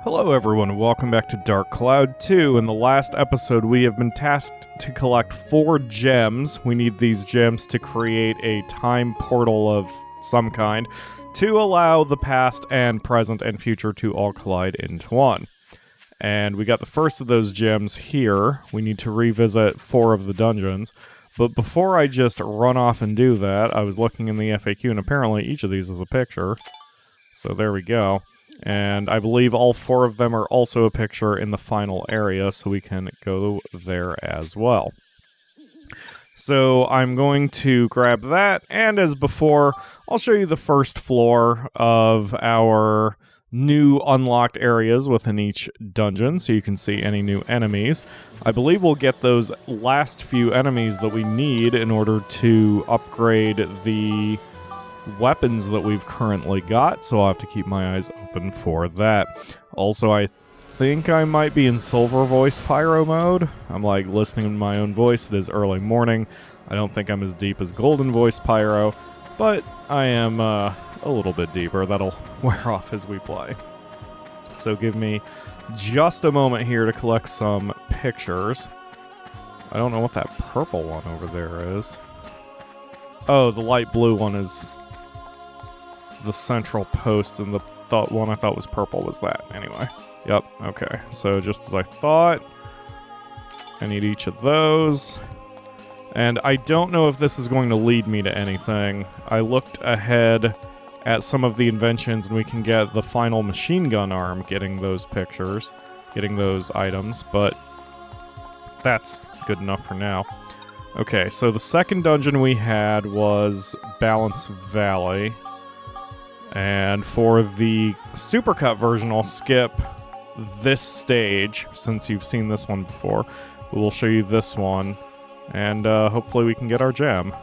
Hello everyone, and welcome back to Dark Cloud 2. In the last episode, we have been tasked to collect 4 gems. We need these gems to create a time portal of some kind to allow the past and present and future to all collide into one. And we got the first of those gems here. We need to revisit 4 of the dungeons. But before I just run off and do that, I was looking in the FAQ, and apparently each of these is a picture. So there we go. And I believe all 4 of them are also a picture in the final area, so we can go there as well. So I'm going to grab that, and as before, I'll show you the first floor of our new unlocked areas within each dungeon, so you can see any new enemies. I believe we'll get those last few enemies that we need in order to upgrade the weapons that we've currently got, so I'll have to keep my eyes open for that. Also, I think I might be in Silver Voice Pyro mode. I'm like listening to my own voice. It is early morning. I don't think I'm as deep as Golden Voice Pyro, but I am a little bit deeper. That'll wear off as we play. So give me just a moment here to collect some pictures. I don't know what that purple one over there is. Oh, the light blue one is the central post, and the one I thought was purple was that. Anyway, yep, okay. So just as I thought, I need each of those. And I don't know if this is going to lead me to anything. I looked ahead at some of the inventions, and we can get the final machine gun arm getting those pictures, getting those items, but that's good enough for now. Okay, so the second dungeon we had was Balance Valley. And for the supercut version, I'll skip this stage, since you've seen this one before. But we'll show you this one, and hopefully we can get our gem.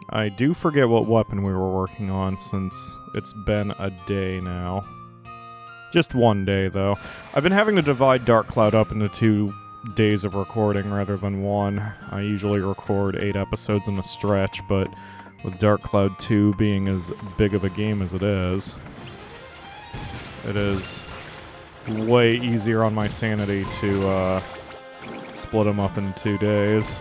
I do forget what weapon we were working on, since it's been a day now. Just one day, though. I've been having to divide Dark Cloud up into 2 days of recording rather than 1. I usually record 8 episodes in a stretch, but with Dark Cloud 2 being as big of a game as it is way easier on my sanity to split them up in 2 days.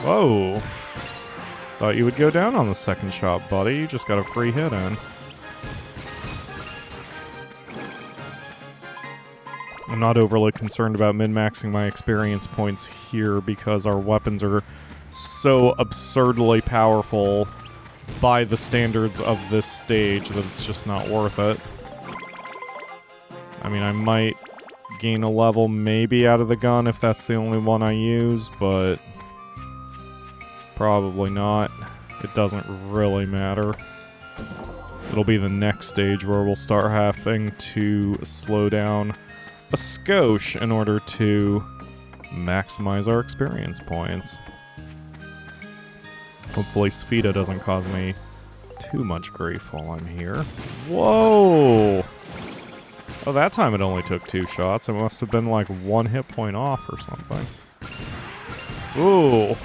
Whoa! Thought you would go down on the second shot, buddy. You just got a free hit in. I'm not overly concerned about min-maxing my experience points here because our weapons are so absurdly powerful by the standards of this stage that it's just not worth it. I mean, I might gain a level maybe out of the gun if that's the only one I use, but probably not. It doesn't really matter. It'll be the next stage where we'll start having to slow down a skosh in order to maximize our experience points. Hopefully Sfida doesn't cause me too much grief while I'm here. Whoa! Oh, that time it only took 2 shots. It must have been like 1 hit point off or something. Ooh.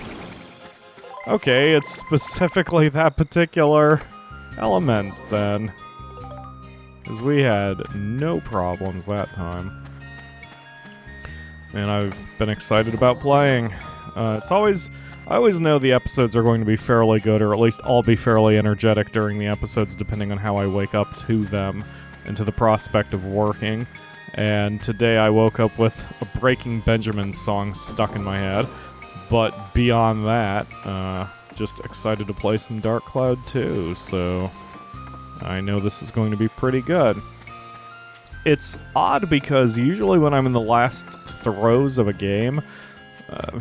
Okay, it's specifically that particular element then. Because we had no problems that time. And I've been excited about playing. I always know the episodes are going to be fairly good, or at least I'll be fairly energetic during the episodes, depending on how I wake up to them and to the prospect of working. And today I woke up with a Breaking Benjamin song stuck in my head. But beyond that, just excited to play some Dark Cloud 2, so I know this is going to be pretty good. It's odd because usually when I'm in the last throes of a game,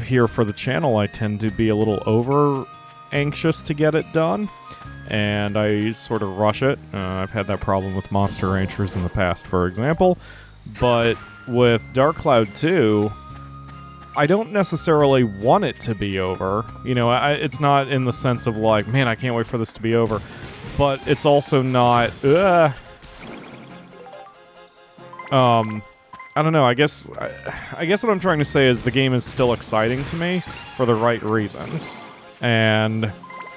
here for the channel, I tend to be a little over anxious to get it done, and I sort of rush it. I've had that problem with Monster Ranchers in the past, for example, but with Dark Cloud 2, I don't necessarily want it to be over. You know, it's not in the sense of like, man, I can't wait for this to be over, but it's also not, I don't know, I guess what I'm trying to say is the game is still exciting to me for the right reasons. And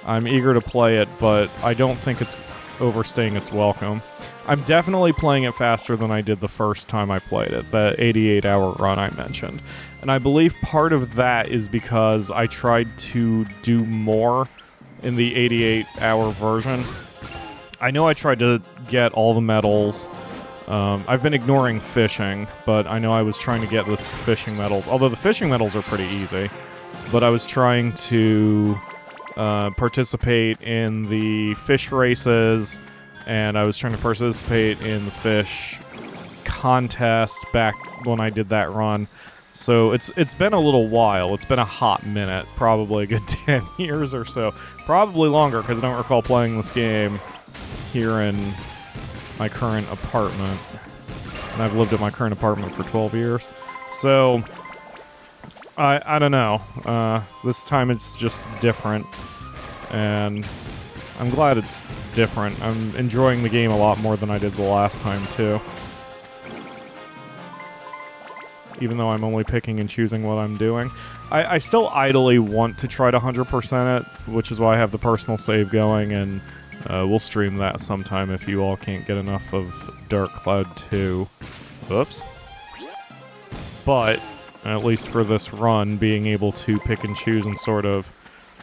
I'm eager to play it, but I don't think it's overstaying its welcome. I'm definitely playing it faster than I did the first time I played it, the 88-hour run I mentioned. And I believe part of that is because I tried to do more in the 88-hour version. I know I tried to get all the medals. I've been ignoring fishing, but I know I was trying to get the fishing medals, although the fishing medals are pretty easy. But I was trying to participate in the fish races, and I was trying to participate in the fish contest back when I did that run. So it's been a little while. It's been a hot minute, probably a good 10 years or so. Probably longer, because I don't recall playing this game here in my current apartment. And I've lived at my current apartment for 12 years. So, I don't know. This time it's just different. And I'm glad it's different. I'm enjoying the game a lot more than I did the last time, too. Even though I'm only picking and choosing what I'm doing. I still idly want to try to 100% it, which is why I have the personal save going, and we'll stream that sometime if you all can't get enough of Dark Cloud 2. Oops. But, at least for this run, being able to pick and choose and sort of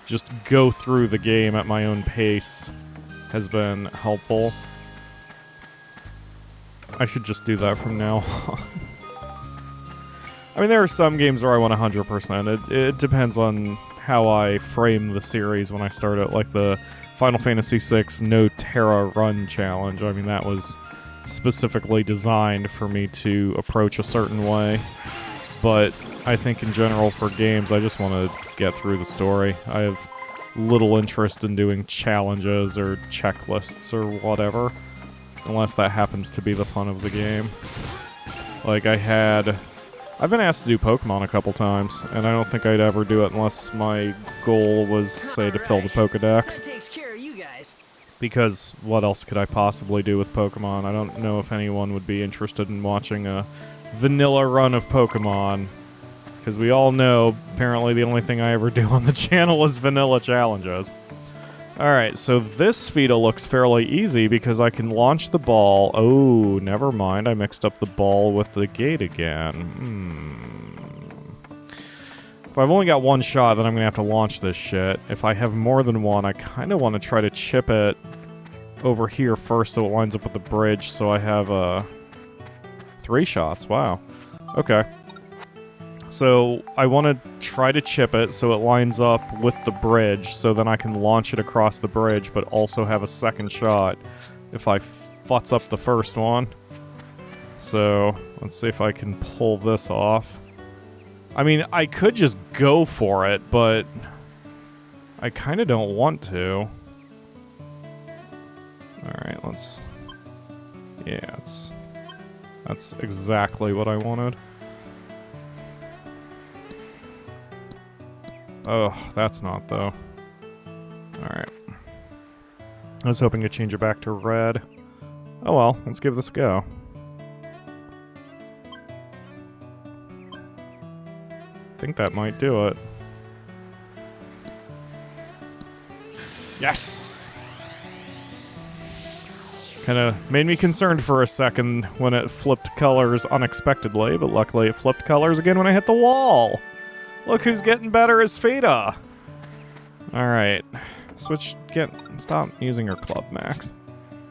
just go through the game at my own pace has been helpful. I should just do that from now on. I mean, there are some games where I want 100%. It depends on how I frame the series when I start it, like the Final Fantasy VI No Terra Run Challenge. I mean, that was specifically designed for me to approach a certain way. But I think in general for games, I just want to get through the story. I have little interest in doing challenges or checklists or whatever, unless that happens to be the fun of the game. Like, I've been asked to do Pokemon a couple times, and I don't think I'd ever do it unless my goal was, say, to fill the Pokedex. That takes care of you guys. Because what else could I possibly do with Pokemon? I don't know if anyone would be interested in watching a vanilla run of Pokemon. Because we all know, apparently the only thing I ever do on the channel is vanilla challenges. Alright, so this Spheda looks fairly easy because I can launch the ball. Oh, never mind. I mixed up the ball with the gate again. If I've only got one shot, then I'm going to have to launch this shit. If I have more than one, I kind of want to try to chip it over here first so it lines up with the bridge, so I have 3 shots. Wow. Okay. So I want to try to chip it so it lines up with the bridge, so then I can launch it across the bridge, but also have a second shot if I futz up the first one. So let's see if I can pull this off. I mean, I could just go for it, but I kind of don't want to. Alright, let's... Yeah, that's exactly what I wanted. Oh, that's not, though. Alright. I was hoping to change it back to red. Oh well, let's give this a go. I think that might do it. Yes! Kinda made me concerned for a second when it flipped colors unexpectedly, but luckily it flipped colors again when I hit the wall! Look who's getting better as Spheda! Alright. Stop using your club, Max.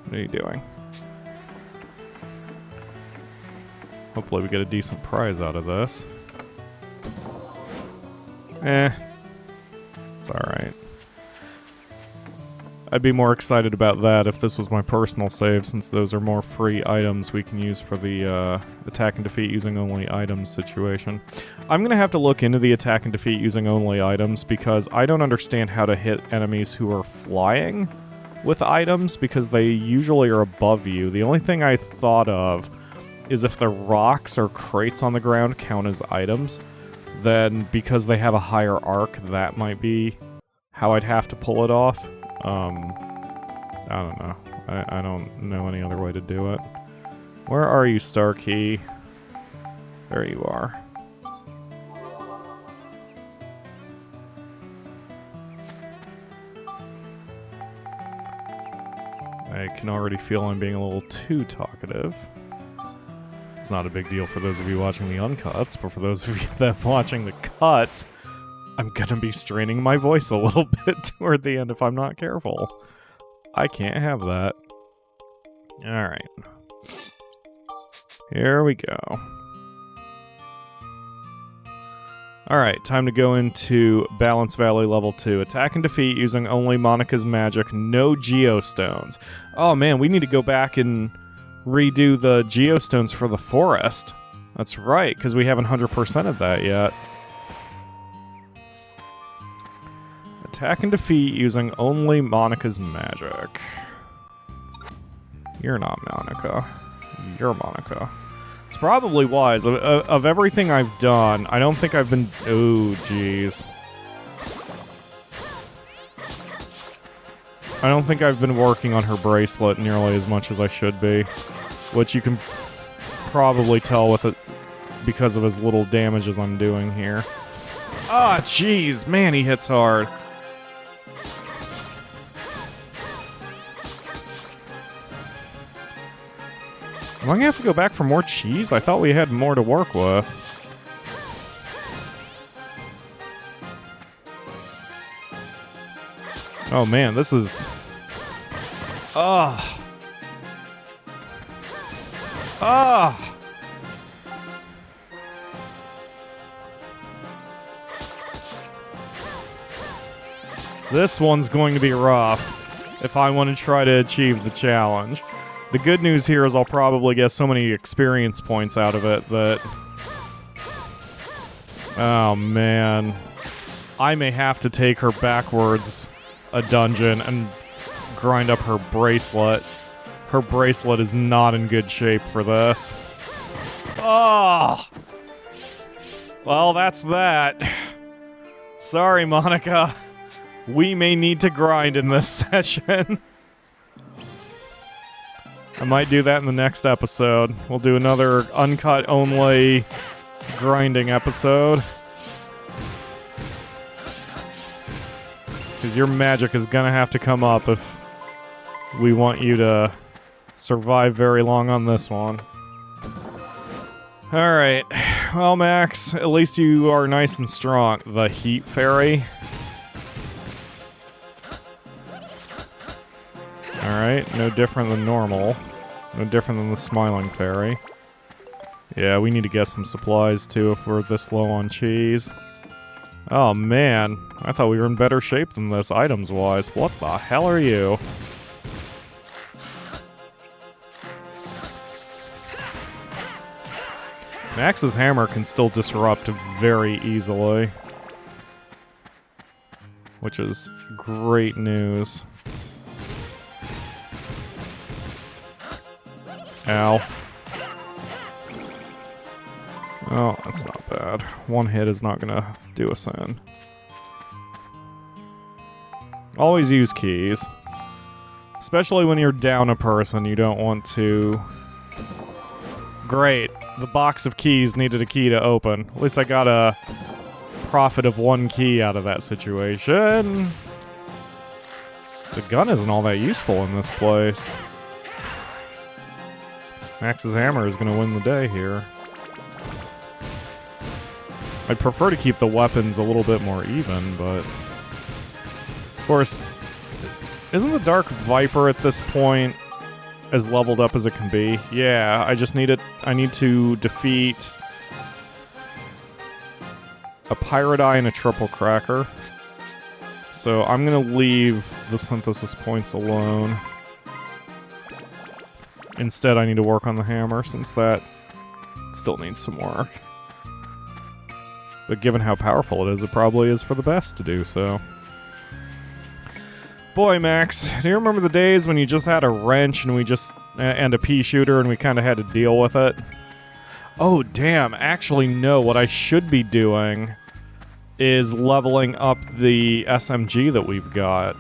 What are you doing? Hopefully we get a decent prize out of this. It's alright. I'd be more excited about that if this was my personal save, since those are more free items we can use for the attack and defeat using only items situation. I'm gonna have to look into the attack and defeat using only items, because I don't understand how to hit enemies who are flying with items, because they usually are above you. The only thing I thought of is if the rocks or crates on the ground count as items, then because they have a higher arc, that might be how I'd have to pull it off. I don't know. I don't know any other way to do it. Where are you, Starkey? There you are. I can already feel I'm being a little too talkative. It's not a big deal for those of you watching the uncuts, but for those of you that are watching the cuts, I'm gonna be straining my voice a little bit toward the end if I'm not careful. I can't have that. Alright. Here we go. Alright, time to go into Balance Valley Level 2. Attack and defeat using only Monica's magic, no geostones. Oh man, we need to go back and redo the geostones for the forest. That's right, because we haven't 100%ed that yet. Attack and defeat using only Monica's magic. You're not Monica. You're Monica. It's probably wise. Of everything I've done, I don't think I've been... Oh, jeez. I don't think I've been working on her bracelet nearly as much as I should be. Which you can probably tell with it because of as little damage as I'm doing here. Ah, jeez. Man, he hits hard. Am I gonna have to go back for more cheese? I thought we had more to work with. Oh man, this is... Ah! Ah! This one's going to be rough if I want to try to achieve the challenge. The good news here is I'll probably get so many experience points out of it that... Oh, man. I may have to take her backwards a dungeon and grind up her bracelet. Her bracelet is not in good shape for this. Oh! Well, that's that. Sorry, Monica. We may need to grind in this session. I might do that in the next episode. We'll do another uncut only grinding episode. Because your magic is gonna have to come up if we want you to survive very long on this one. Alright. Well, Max, at least you are nice and strong. The Heat Fairy. Alright, no different than normal. No different than the Smiling Fairy. Yeah, we need to get some supplies too if we're this low on cheese. Oh man, I thought we were in better shape than this items-wise. What the hell are you? Max's hammer can still disrupt very easily. Which is great news. Ow. Oh, that's not bad. One hit is not gonna do us in. Always use keys. Especially when you're down a person, you don't want to... Great. The box of keys needed a key to open. At least I got a profit of one key out of that situation. The gun isn't all that useful in this place. Max's hammer is going to win the day here. I'd prefer to keep the weapons a little bit more even, but... Of course, isn't the Dark Viper at this point as leveled up as it can be? Yeah, I just need it. I need to defeat a Pirate Eye and a Triple Cracker. So I'm going to leave the synthesis points alone. Instead, I need to work on the hammer, since that still needs some work. But given how powerful it probably is for the best to do so. Boy, Max, do you remember the days when you just had a wrench and and a pea shooter and we kind of had to deal with it? Oh, damn. Actually, no. What I should be doing is leveling up the SMG that we've got.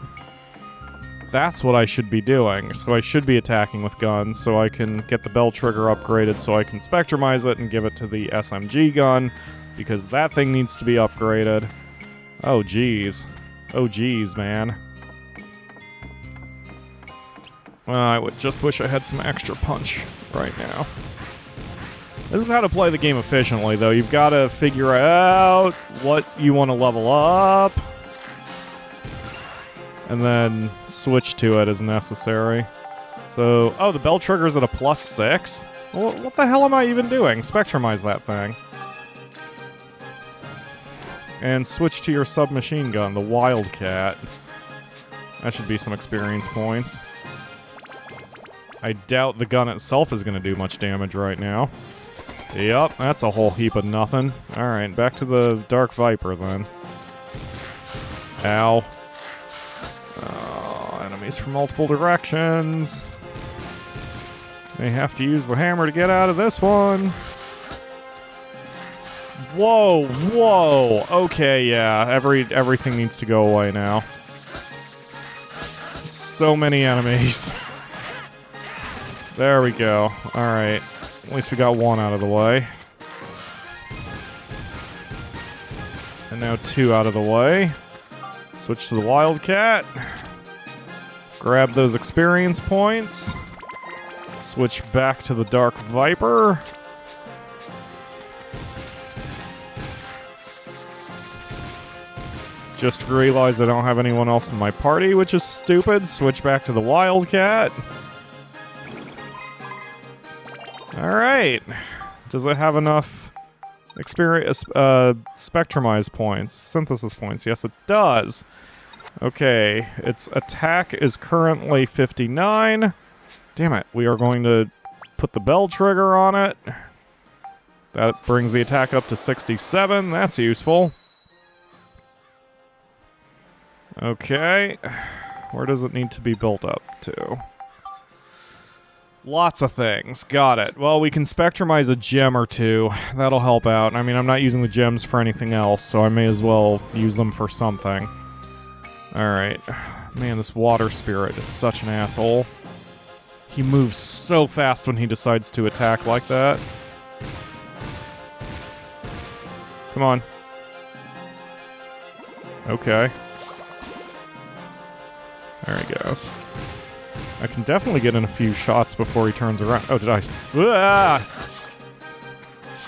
That's what I should be doing. So I should be attacking with guns so I can get the bell trigger upgraded so I can spectramize it and give it to the SMG gun because that thing needs to be upgraded. Oh, geez. Oh, geez, man. Well, I would just wish I had some extra punch right now. This is how to play the game efficiently, though. You've got to figure out what you want to level up, and then switch to it as necessary. So, oh, the bell trigger's at a +6? Well, what the hell am I even doing? Spectramize that thing. And switch to your submachine gun, the Wildcat. That should be some experience points. I doubt the gun itself is going to do much damage right now. Yep, that's a whole heap of nothing. Alright, back to the Dark Viper then. Ow. Oh, enemies from multiple directions. May have to use the hammer to get out of this one. Whoa, whoa. Okay, yeah, everything needs to go away now. So many enemies. There we go. Alright. At least we got one out of the way. And now 2 out of the way. Switch to the Wildcat. Grab those experience points. Switch back to the Dark Viper. Just realized I don't have anyone else in my party, which is stupid. Switch back to the Wildcat. Alright. Does it have enough experience, spectramize points? Synthesis points? Yes, it does. Okay. Its attack is currently 59. Damn it. We are going to put the bell trigger on it. That brings the attack up to 67. That's useful. Okay. Where does it need to be built up to? Lots of things. Got it. Well, we can spectramize a gem or 2. That'll help out. I mean, I'm not using the gems for anything else, so I may as well use them for something. Alright. Man, this water spirit is such an asshole. He moves so fast when he decides to attack like that. Come on. Okay. There he goes. I can definitely get in a few shots before he turns around. Oh, did I... Ah!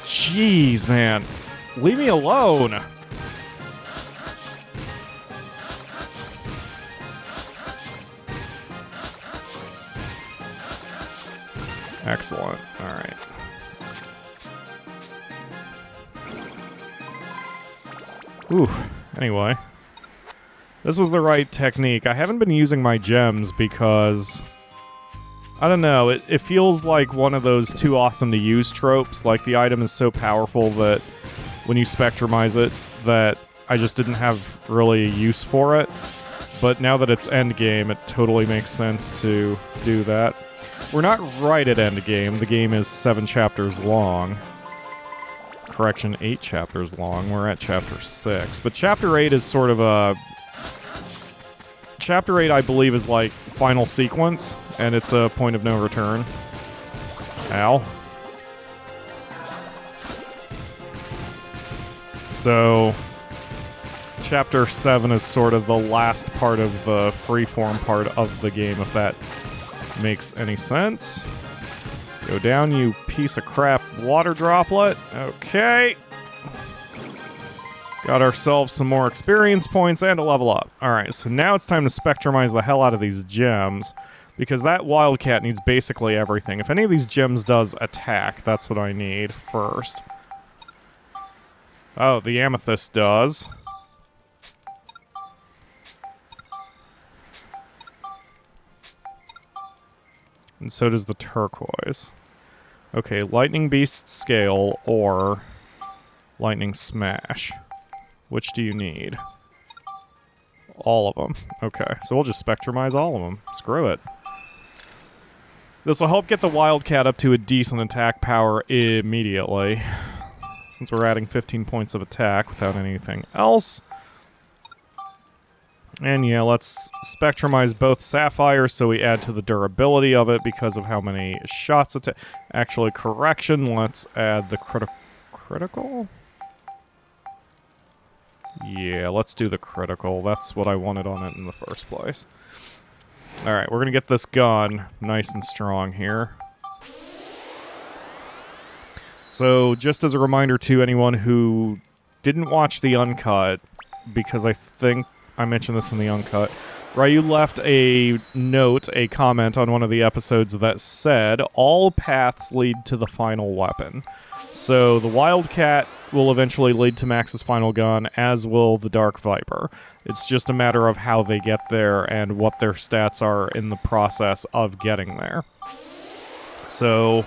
Jeez, man. Leave me alone. Excellent. Alright. Oof. Anyway. This was the right technique. I haven't been using my gems because... I don't know, it feels like one of those too awesome to use tropes. Like, the item is so powerful that when you spectramize it, that I just didn't have really a use for it. But now that it's endgame, it totally makes sense to do that. We're not right at endgame. The game is 7 chapters long. Correction, 8 chapters long. We're at chapter 6. But chapter 8 is sort of a... Chapter 8, I believe, is like final sequence, and it's a point of no return. Ow. So, Chapter 7 is sort of the last part of the freeform part of the game, if that makes any sense. Go down, you piece of crap water droplet. Okay. Got ourselves some more experience points and a level up. Alright, so now it's time to spectramize the hell out of these gems, because that Wildcat needs basically everything. If any of these gems does attack, that's what I need first. Oh, the Amethyst does. And so does the Turquoise. Okay, Lightning Beast Scale or Lightning Smash. Which do you need? All of them. Okay, so we'll just spectramize all of them. Screw it. This will help get the Wildcat up to a decent attack power immediately. Since we're adding 15 points of attack without anything else. And yeah, let's spectrumize both sapphires so we add to the durability of it because of how many shots it Actually, correction, let's add the critical? Yeah, let's do the critical. That's what I wanted on it in the first place. Alright, we're gonna get this gun nice and strong here. So, just as a reminder to anyone who didn't watch the Uncut, because I think I mentioned this in the Uncut, Ryu left a note, a comment on one of the episodes that said, all paths lead to the final weapon. So the Wildcat will eventually lead to Max's final gun, as will the Dark Viper. It's just a matter of how they get there and what their stats are in the process of getting there. So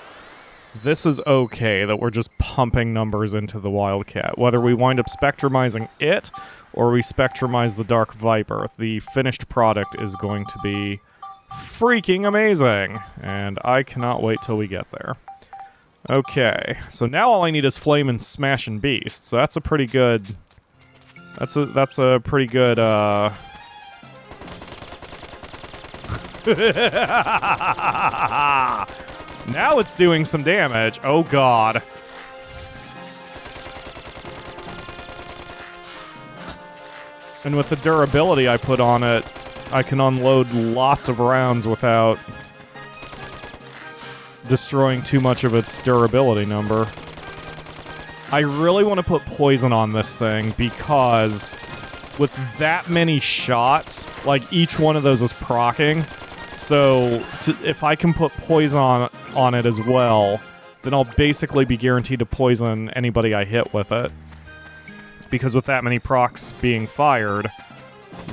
this is okay that we're just pumping numbers into the Wildcat. Whether we wind up spectrumizing it or we spectrumize the Dark Viper, the finished product is going to be freaking amazing. And I cannot wait till we get there. Okay, so now all I need is Flame and Smash and Beast. So that's a pretty good... That's a pretty good, Now it's doing some damage. Oh god. And with the durability I put on it, I can unload lots of rounds without destroying too much of its durability number. I really want to put poison on this thing because with that many shots, like each one of those is proccing. So if I can put poison on it as well, then I'll basically be guaranteed to poison anybody I hit with it. Because with that many procs being fired,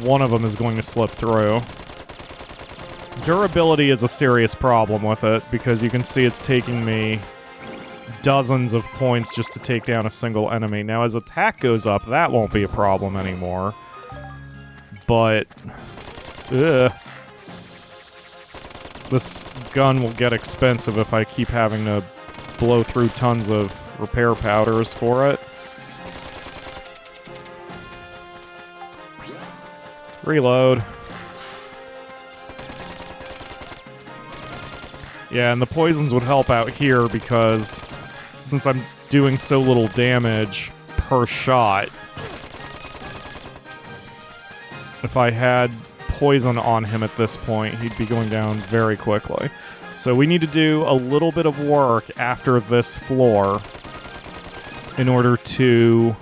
one of them is going to slip through. Durability is a serious problem with it, because you can see it's taking me dozens of points just to take down a single enemy. Now, as attack goes up, that won't be a problem anymore. But... this gun will get expensive if I keep having to blow through tons of repair powders for it. Reload. Yeah, and the poisons would help out here because since I'm doing so little damage per shot, if I had poison on him at this point, he'd be going down very quickly. So we need to do a little bit of work after this floor in order to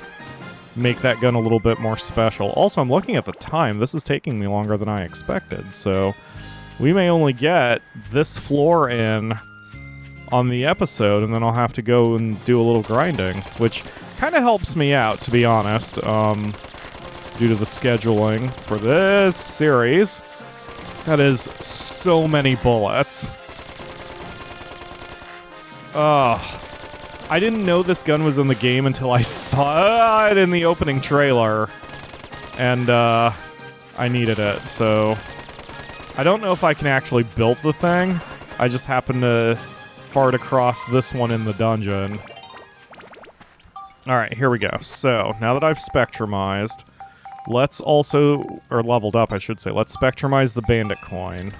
make that gun a little bit more special. Also, I'm looking at the time. This is taking me longer than I expected, so we may only get this floor in on the episode, and then I'll have to go and do a little grinding, which kind of helps me out, to be honest, due to the scheduling for this series. That is so many bullets. I didn't know this gun was in the game until I saw it in the opening trailer, and I needed it, so I don't know if I can actually build the thing. I just happened to fart across this one in the dungeon. Alright, here we go. So, now that I've spectrumized, let's also, or leveled up I should say, let's spectrumize the bandit coin.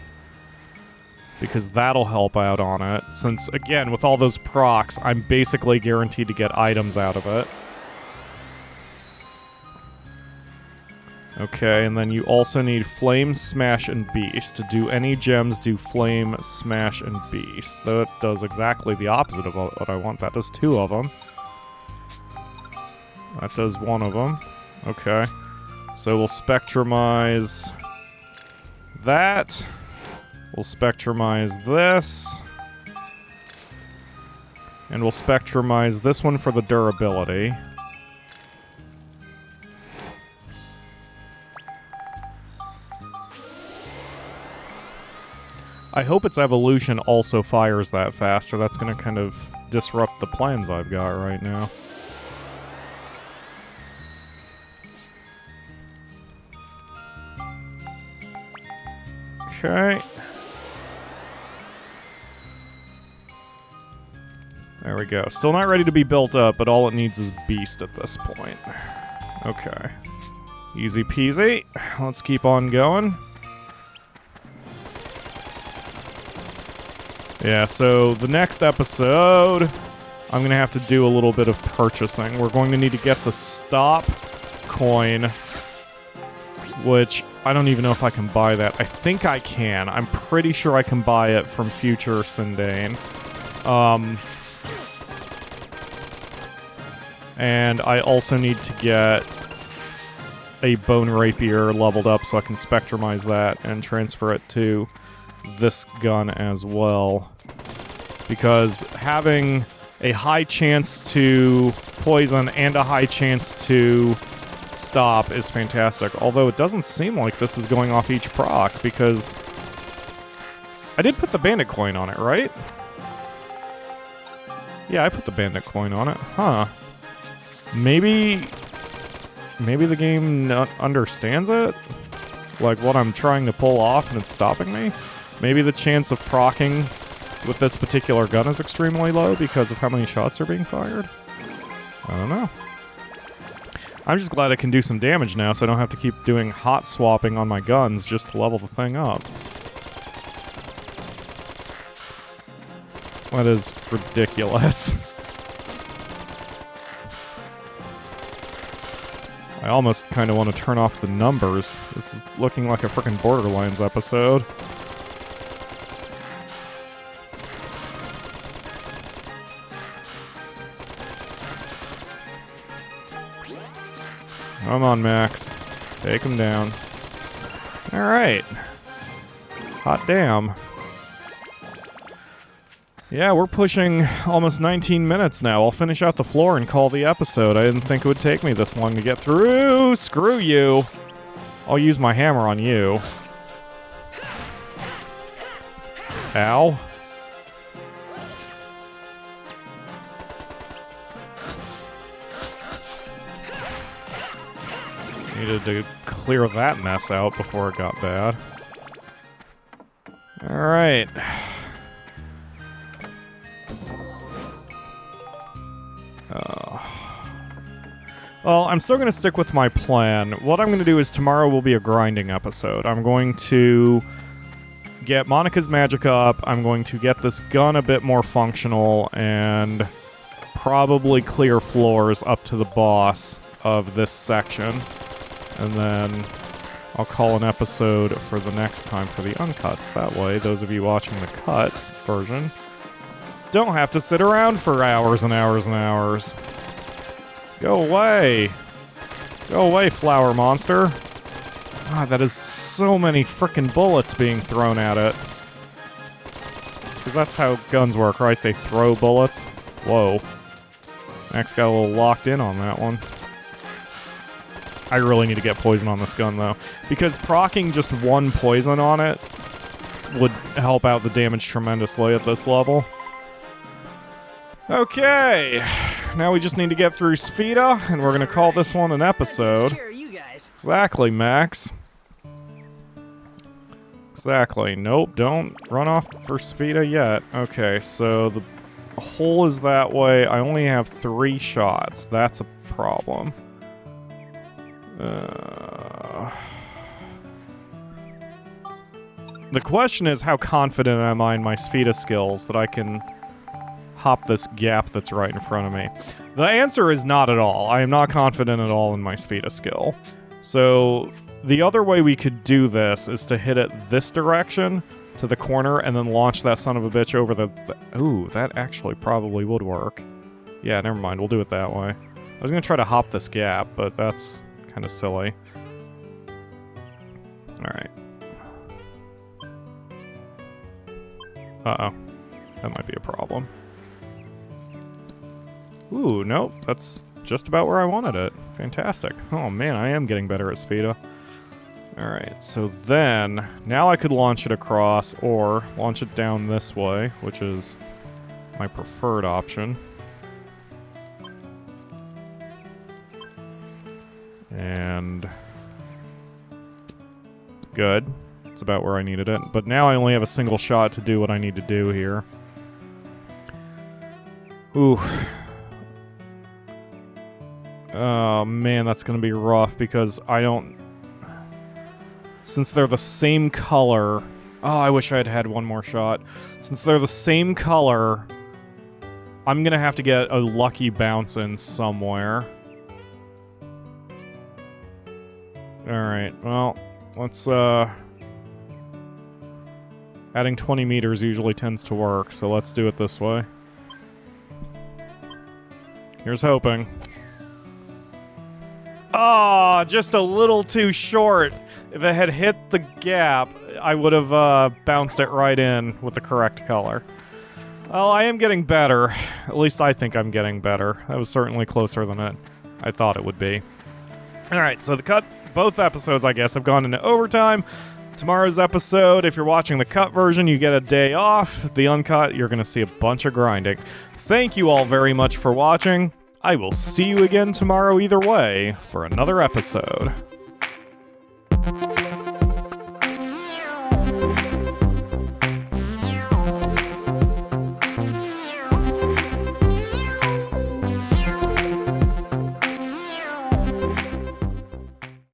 Because that'll help out on it, since, again, with all those procs, I'm basically guaranteed to get items out of it. Okay, and then you also need Flame, Smash, and Beast. To do any gems, do Flame, Smash, and Beast. That does exactly the opposite of what I want. That does 2 of them. That does 1 of them. Okay. So we'll spectrumize that. We'll spectrumize this. And we'll spectrumize this one for the durability. I hope its evolution also fires that fast, or that's going to kind of disrupt the plans I've got right now. Okay. There we go. Still not ready to be built up, but all it needs is Beast at this point. Okay. Easy peasy. Let's keep on going. Yeah, so the next episode, I'm going to have to do a little bit of purchasing. We're going to need to get the stop coin, which I don't even know if I can buy that. I think I can. I'm pretty sure I can buy it from Future Sindane. And I also need to get a Bone Rapier leveled up so I can spectrumize that and transfer it to this gun as well. Because having a high chance to poison and a high chance to stop is fantastic. Although it doesn't seem like this is going off each proc, because I did put the bandit coin on it, right? Yeah, I put the bandit coin on it. Huh. Maybe the game understands it? Like what I'm trying to pull off and it's stopping me? Maybe the chance of proccing with this particular gun is extremely low because of how many shots are being fired? I don't know. I'm just glad I can do some damage now so I don't have to keep doing hot swapping on my guns just to level the thing up. That is ridiculous. I almost kind of want to turn off the numbers. This is looking like a frickin' Borderlands episode. Come on, Max. Take him down. Alright. Hot damn. Yeah, we're pushing almost 19 minutes now. I'll finish out the floor and call the episode. I didn't think it would take me this long to get through. Screw you. I'll use my hammer on you. Ow. Needed to clear that mess out before it got bad. Alright. Well, I'm still going to stick with my plan. What I'm going to do is tomorrow will be a grinding episode. I'm going to get Monica's magic up, I'm going to get this gun a bit more functional, and probably clear floors up to the boss of this section. And then I'll call an episode for the next time for the Uncuts. That way, those of you watching the cut version don't have to sit around for hours and hours and hours. Go away! Go away, flower monster! God, that is so many frickin' bullets being thrown at it. Because that's how guns work, right? They throw bullets. Whoa. Max got a little locked in on that one. I really need to get poison on this gun, though. Because proccing just one poison on it would help out the damage tremendously at this level. Okay, now we just need to get through Spheda, and we're gonna call this one an episode. Exactly, Max. Exactly. Nope, don't run off for Spheda yet. Okay, so the hole is that way. I only have 3 shots. That's a problem. The question is, how confident am I in my Spheda skills that I can hop this gap that's right in front of me? The answer is not at all. I am not confident at all in my Spheda skill. So the other way we could do this is to hit it this direction to the corner and then launch that son of a bitch over the... Ooh, that actually probably would work. Yeah, never mind. We'll do it that way. I was going to try to hop this gap, but that's kind of silly. Alright. Uh-oh. That might be a problem. Ooh, nope. That's just about where I wanted it. Fantastic. Oh man, I am getting better at Spheda. Alright, so then, now I could launch it across, or launch it down this way, which is my preferred option. And... good. It's about where I needed it. But now I only have a single shot to do what I need to do here. Ooh. Oh, man, that's gonna be rough because I don't... Since they're the same color... Oh, I wish I had had one more shot. Since they're the same color, I'm gonna have to get a lucky bounce in somewhere. Alright, well, let's, adding 20 meters usually tends to work, so let's do it this way. Here's hoping. Ah, just a little too short. If it had hit the gap, I would have bounced it right in with the correct color. Well, I am getting better. At least I think I'm getting better. That was certainly closer than I thought it would be. Alright, so both episodes, I guess, have gone into overtime. Tomorrow's episode, if you're watching the cut version, you get a day off. The uncut, you're going to see a bunch of grinding. Thank you all very much for watching. I will see you again tomorrow either way for another episode.